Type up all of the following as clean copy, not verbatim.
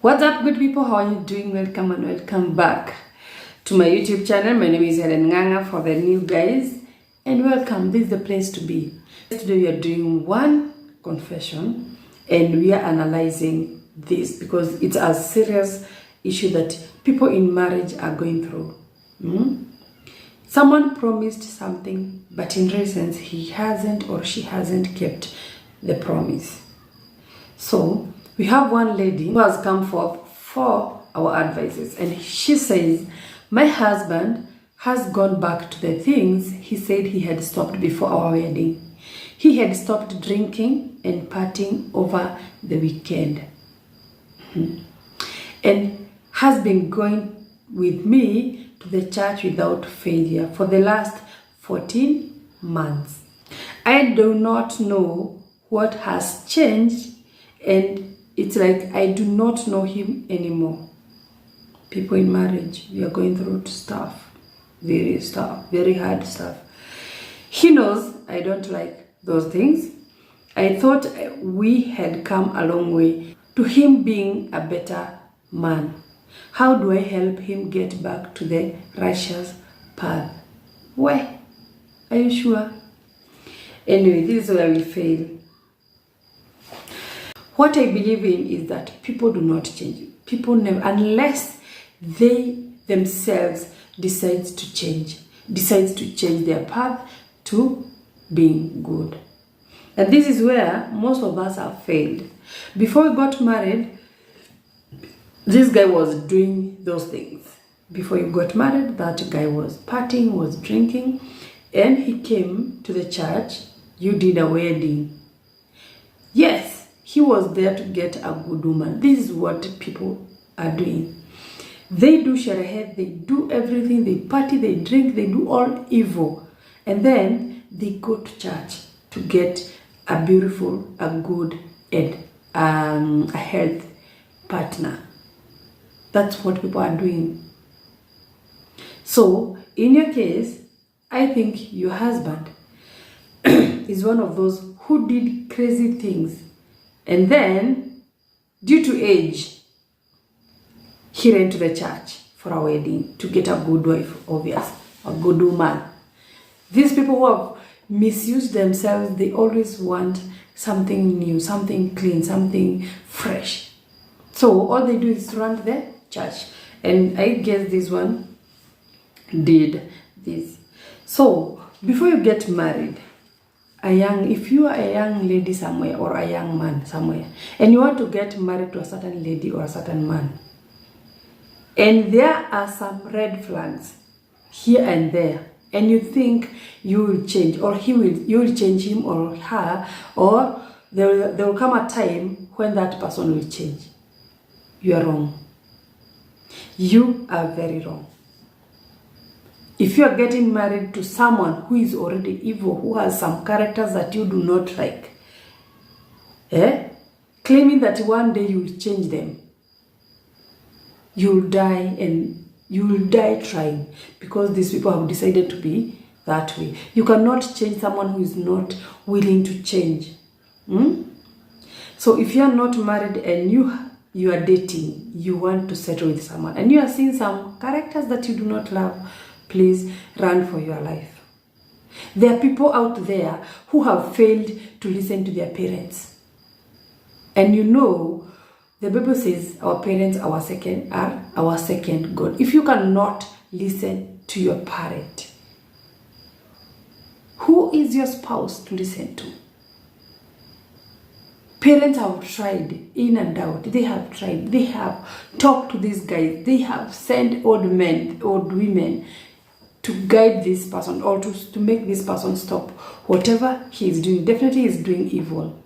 What's up, good people? How are you doing? Welcome and welcome back to my YouTube channel. My name is Helen Nganga for the new guys, and welcome. This is the place to be. Today we are doing one confession and we are analyzing this because it's a serious issue that people in marriage are going through. Someone promised something, but in recent he hasn't or she hasn't kept the promise. So we have one lady who has come forth for our advices, and she says, my husband has gone back to the things he said he had stopped before our wedding. He had stopped drinking and partying over the weekend and has been going with me to the church without failure for the last 14 months. I do not know what has changed, and it's like I do not know him anymore. People in marriage, we are going through stuff, very hard stuff. He knows I don't like those things. I thought we had come a long way to him being a better man. How do I help him get back to the righteous path? Why? Are you sure? Anyway, this is where we fail. What I believe in is that people do not change. People never, unless they themselves decides to change their path to being good. And this is where most of us have failed. Before we got married, this guy was doing those things. Before you got married, that guy was partying, was drinking, and he came to the church. You did a wedding. Yes, he was there to get a good woman. This is what people are doing. They do sherehe, they do everything, they party, they drink, they do all evil. And then they go to church to get a beautiful, a good, and a health partner. That's what people are doing. So, in your case, I think your husband is one of those who did crazy things. And then, due to age, he ran to the church for a wedding to get a good wife, obvious, a good woman. These people who have misused themselves, they always want something new, something clean, something fresh. So all they do is run to the church. And I guess this one did this. So before you get married, if you are a young lady somewhere or a young man somewhere, and you want to get married to a certain lady or a certain man, and there are some red flags here and there, and you think you will change, or you will change him or her, or there will come a time when that person will change. You are wrong. You are very wrong. If you are getting married to someone who is already evil, who has some characters that you do not like, claiming that one day you will change them, you will die, and you will die trying, because these people have decided to be that way. You cannot change someone who is not willing to change. So if you are not married and you are dating, you want to settle with someone, and you are seeing some characters that you do not love, please run for your life. There are people out there who have failed to listen to their parents. And you know, the Bible says our parents are our second God. If you cannot listen to your parent, who is your spouse to listen to? Parents have tried in and out. They have tried. They have talked to these guys. They have sent old men, old women to guide this person, or to make this person stop whatever he is doing. Definitely he is doing evil.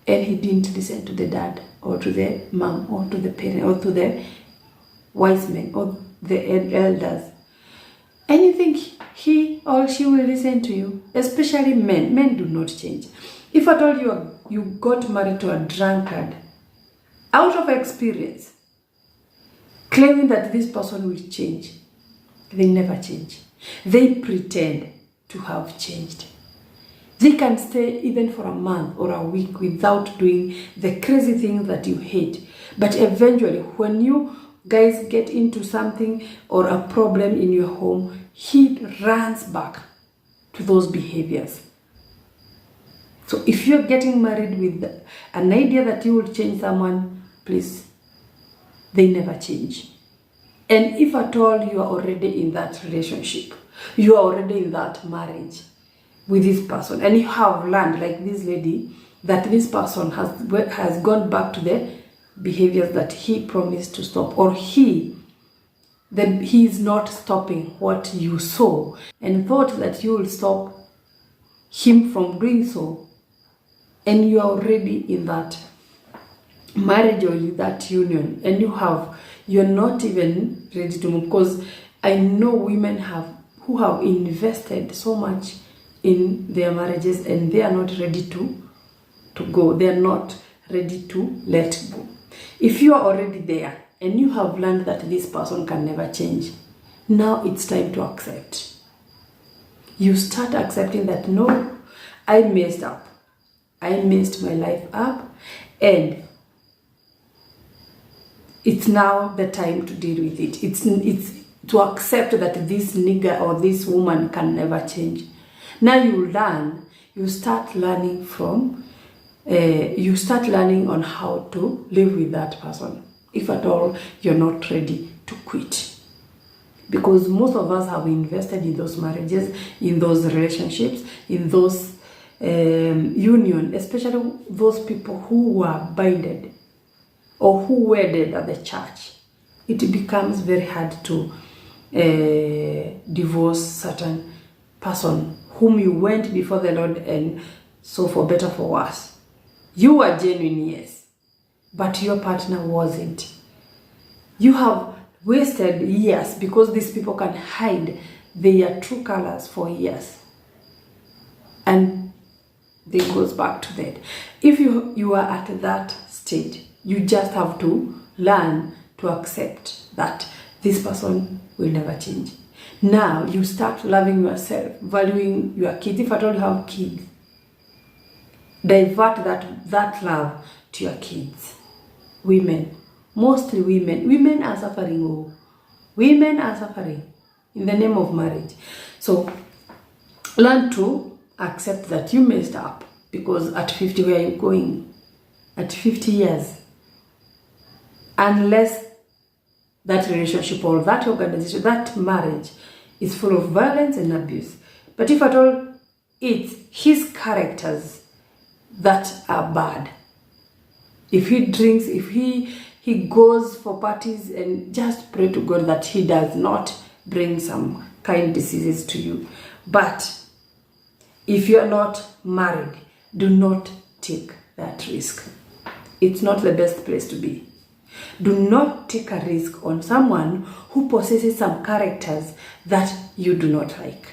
And he didn't listen to the dad, or to the mom, or to the parent, or to the wise men, or the elders. And you think he or she will listen to you? Especially men. Men do not change. If at all you got married to a drunkard, out of experience, claiming that this person will change, they never change. They pretend to have changed. They can stay even for a month or a week without doing the crazy things that you hate. But eventually, when you guys get into something or a problem in your home, he runs back to those behaviors. So if you're getting married with an idea that you will change someone, please, they never change. And if at all you are already in that relationship, you are already in that marriage with this person, and you have learned, like this lady, that this person has gone back to the behaviors that he promised to stop, or he is not stopping what you saw and thought that you will stop him from doing so, and you are already in that marriage or in that union, and you're not even ready to move. Because I know women who have invested so much in their marriages, and they are not ready to go. They are not ready to let go. If you are already there and you have learned that this person can never change, now it's time to accept. You start accepting that, no, I messed up. I messed my life up, and it's now the time to deal with it. It's to accept that this nigger or this woman can never change. Now you start learning on how to live with that person, if at all you're not ready to quit. Because most of us have invested in those marriages, in those relationships, in those union, especially those people who were binded or who wedded at the church. It becomes very hard to divorce certain person whom you went before the Lord, and so for better for worse. You were genuine, yes, but your partner wasn't. You have wasted years, because these people can hide their true colors for years, and they goes back to that. If you are at that stage, you just have to learn to accept that this person will never change. Now you start loving yourself, valuing your kids. If at all you have kids, divert that love to your kids. Women, mostly women are suffering. Oh, women are suffering in the name of marriage. So learn to accept that you messed up, because at 50, where are you going? At 50 years, unless that relationship or that organization, that marriage is full of violence and abuse. But if at all it's his characters that are bad, if he drinks, if he goes for parties, and just pray to God that he does not bring some kind diseases to you. But if you're not married, do not take that risk. It's not the best place to be. Do not take a risk on someone who possesses some characters that you do not like.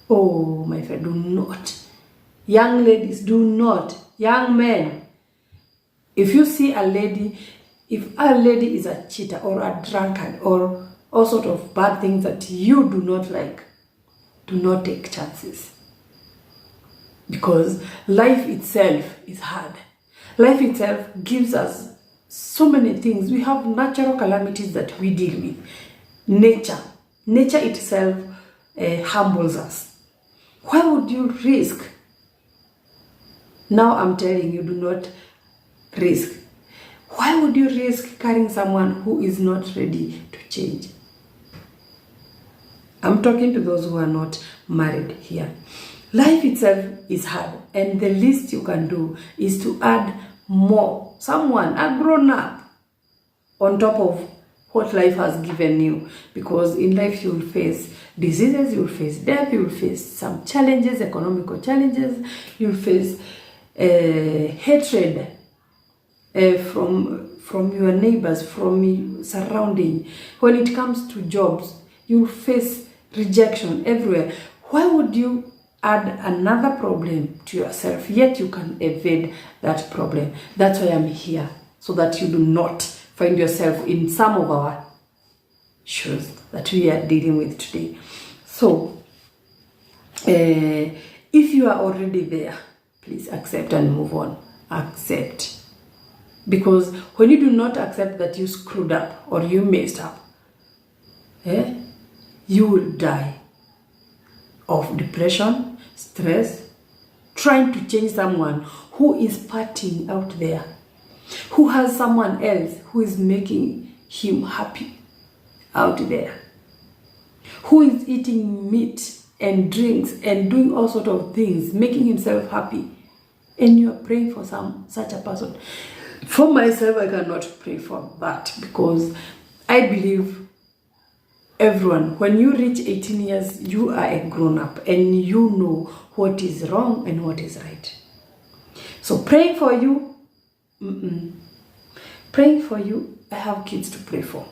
Oh, my friend, do not. Young ladies, do not. Young men, if you see a lady, if a lady is a cheater or a drunkard or all sort of bad things that you do not like, do not take chances. Because life itself is hard. Life itself gives us so many things. We have natural calamities that we deal with. Nature itself humbles us. Why would you risk? Now I'm telling you, do not risk. Why would you risk carrying someone who is not ready to change? I'm talking to those who are not married here. Life itself is hard, and the least you can do is to add more, someone, a grown-up, on top of what life has given you. Because in life you will face diseases, you will face death, you will face some challenges, economical challenges, you will face hatred from your neighbors, from your surrounding. When it comes to jobs, you will face rejection everywhere. Why would you add another problem to yourself, yet you can evade that problem? That's why I'm here, so that you do not find yourself in some of our shoes that we are dealing with today. So if you are already there, please accept and move on. Accept. Because when you do not accept that you screwed up or you messed up, you will die of depression, stress, trying to change someone who is partying out there, who has someone else who is making him happy out there, who is eating meat and drinks and doing all sort of things, making himself happy, and you are praying for such a person. For myself, I cannot pray for that, because I believe everyone, when you reach 18 years, you are a grown-up and you know what is wrong and what is right. So praying for you, praying for you, I have kids to pray for.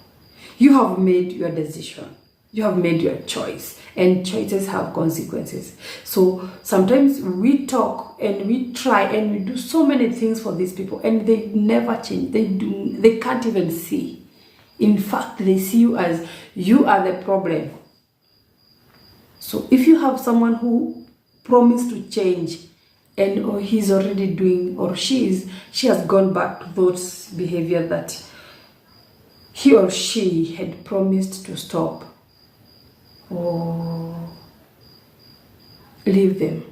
You have made your decision. You have made your choice, and choices have consequences. So sometimes we talk and we try and we do so many things for these people, and they never change. They can't even see. In fact, they see you as you are the problem. So if you have someone who promised to change, and he's already doing, or she has gone back to those behavior that he or she had promised to stop, or leave them.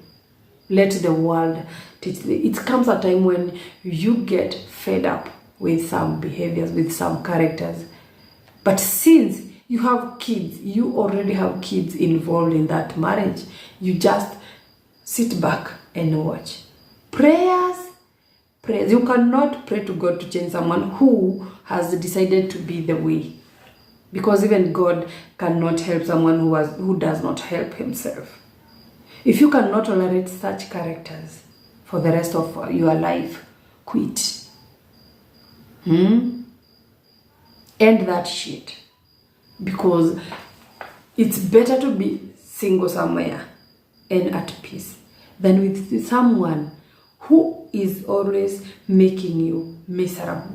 Let the world teach them. It comes a time when you get fed up with some behaviors, with some characters. But since you have kids, you already have kids involved in that marriage, you just sit back and watch. Prayers. You cannot pray to God to change someone who has decided to be the way. Because even God cannot help someone who does not help himself. If you cannot tolerate such characters for the rest of your life, quit. End that shit. Because it's better to be single somewhere and at peace than with someone who is always making you miserable,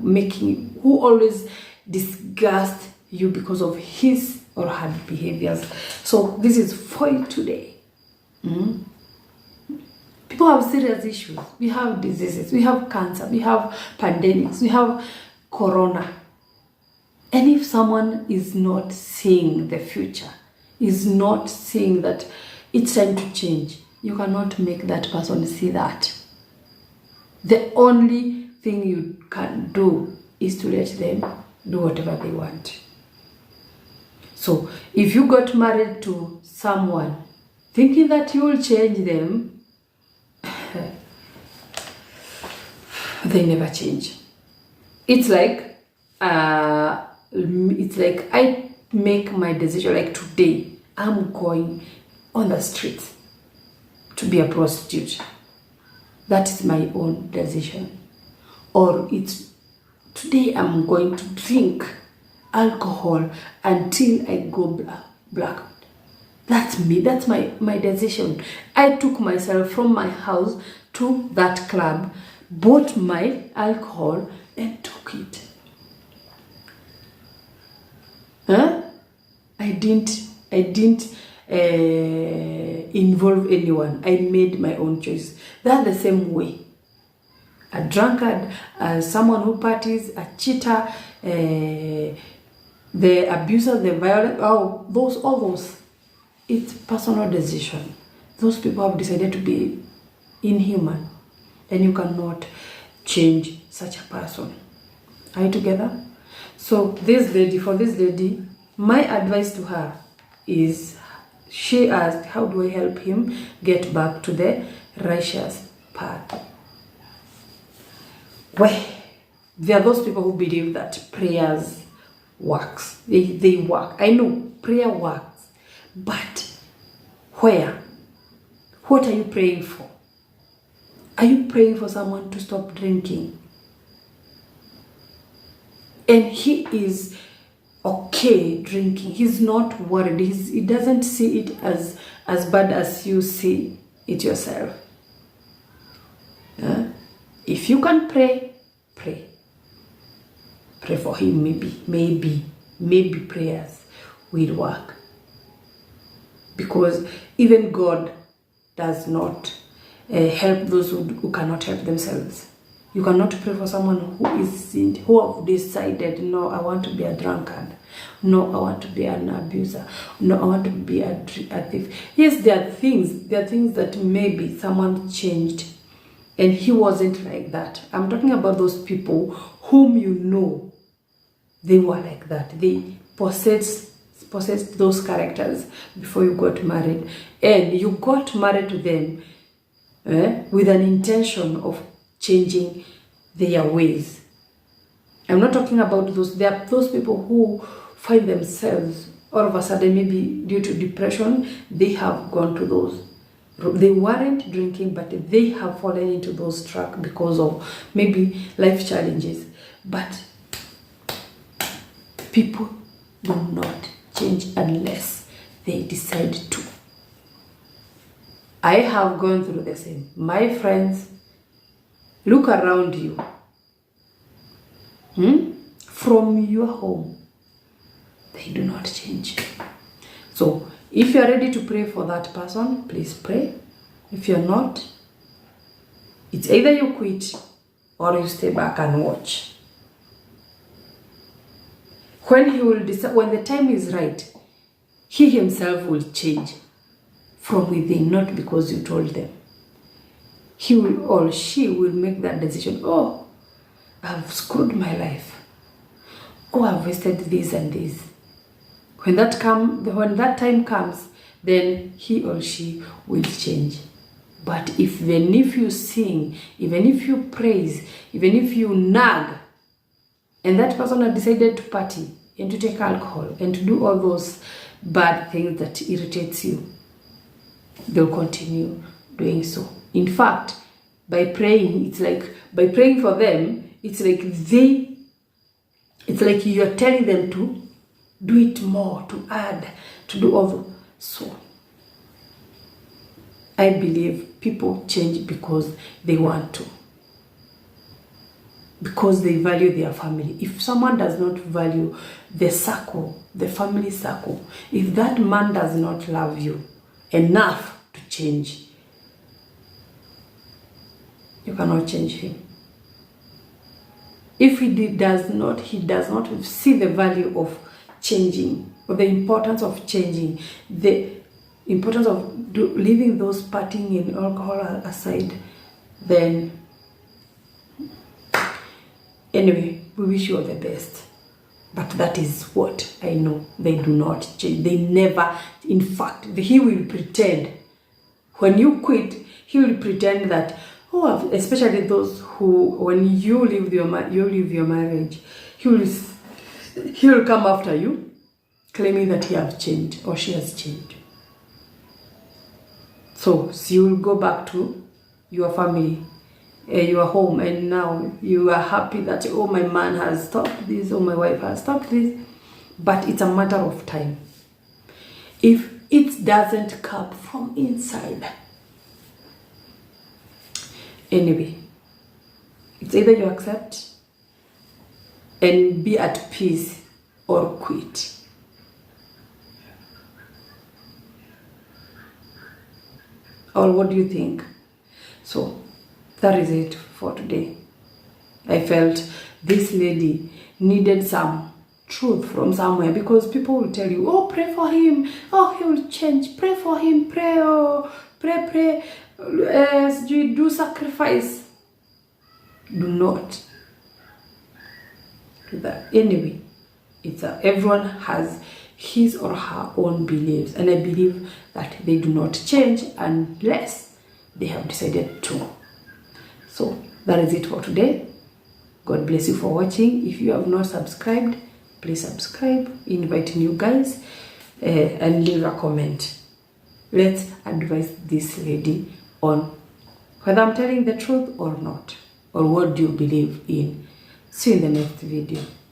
who always disgusts you because of his or her behaviors. So this is for you today. People have serious issues. We have diseases, we have cancer, we have pandemics, we have corona. And if someone is not seeing the future, is not seeing that it's time to change, you cannot make that person see that. The only thing you can do is to let them do whatever they want. So if you got married to someone thinking that you will change them, they never change. It's like I make my decision, like today I'm going on the streets to be a prostitute. That is my own decision. Or it's today I'm going to drink alcohol until I go black. That's me. That's my decision. I took myself from my house to that club, bought my alcohol and took it. I didn't involve anyone. I made my own choice. That's the same way. A drunkard, someone who parties, a cheater, the abuser, the violent, all those, it's personal decision. Those people have decided to be inhuman, and you cannot change such a person. Are you together? So for this lady, my advice to her is, she asked, how do I help him get back to the righteous path? Well, there are those people who believe that prayers works. They work. I know prayer works, but where? What are you praying for? Are you praying for someone to stop drinking? And he is okay drinking. He's not worried. He doesn't see it as bad as you see it yourself. If you can pray, pray. Pray for him. Maybe prayers will work. Because even God does not help those who cannot help themselves. You cannot pray for someone who have decided, no, I want to be a drunkard. No, I want to be an abuser. No, I want to be a thief. Yes, there are things that maybe someone changed and he wasn't like that. I'm talking about those people whom you know they were like that. They possessed those characters before you got married. And you got married to them with an intention of changing their ways. I'm not talking about those. There are those people who find themselves all of a sudden, maybe due to depression, they have gone to those. They weren't drinking, but they have fallen into those tracks because of maybe life challenges. But people do not change unless they decide to. I have gone through the same. My friends, look around you. From your home, they do not change. So if you are ready to pray for that person, please pray. If you're not, it's either you quit or you stay back and watch. When he will decide, when the time is right, he himself will change from within, not because you told them. He will or she will make that decision. Oh, I've screwed my life. Oh, I've wasted this and this. When that time comes, then he or she will change. But even if you sing, even if you praise, even if you nag, and that person has decided to party and to take alcohol and to do all those bad things that irritates you, they'll continue doing so. In fact, by praying for them, it's like you're telling them to do it more, to add, to do all. So I believe people change because they want to, because they value their family. If someone does not value the circle, the family circle, if that man does not love you enough to change, you cannot change him. If he does not see the value of changing, or the importance of changing, the importance of leaving those partying and alcohol aside, then anyway, we wish you all the best. But that is what I know. They do not change. They never, in fact, he will pretend. When you quit, he will pretend that, oh, especially those who, when you leave your marriage, he will come after you, claiming that he has changed or she has changed. So you will go back to your family, your home, and now you are happy that, oh, my man has stopped this, or my wife has stopped this. But it's a matter of time. If it doesn't come from inside. Anyway, it's either you accept and be at peace or quit. Or what do you think? So that is it for today. I felt this lady needed some truth from somewhere, because people will tell you, oh, pray for him, oh, he will change, pray for him, pray, oh, pray, do sacrifice. Do not do that. Anyway, everyone has his or her own beliefs, and I believe that they do not change unless they have decided to. So that is it for today. God bless you for watching. If you have not subscribed, please subscribe, invite new guys, and leave a comment. Let's advise this lady on whether I'm telling the truth or not, or what do you believe in. See you in the next video.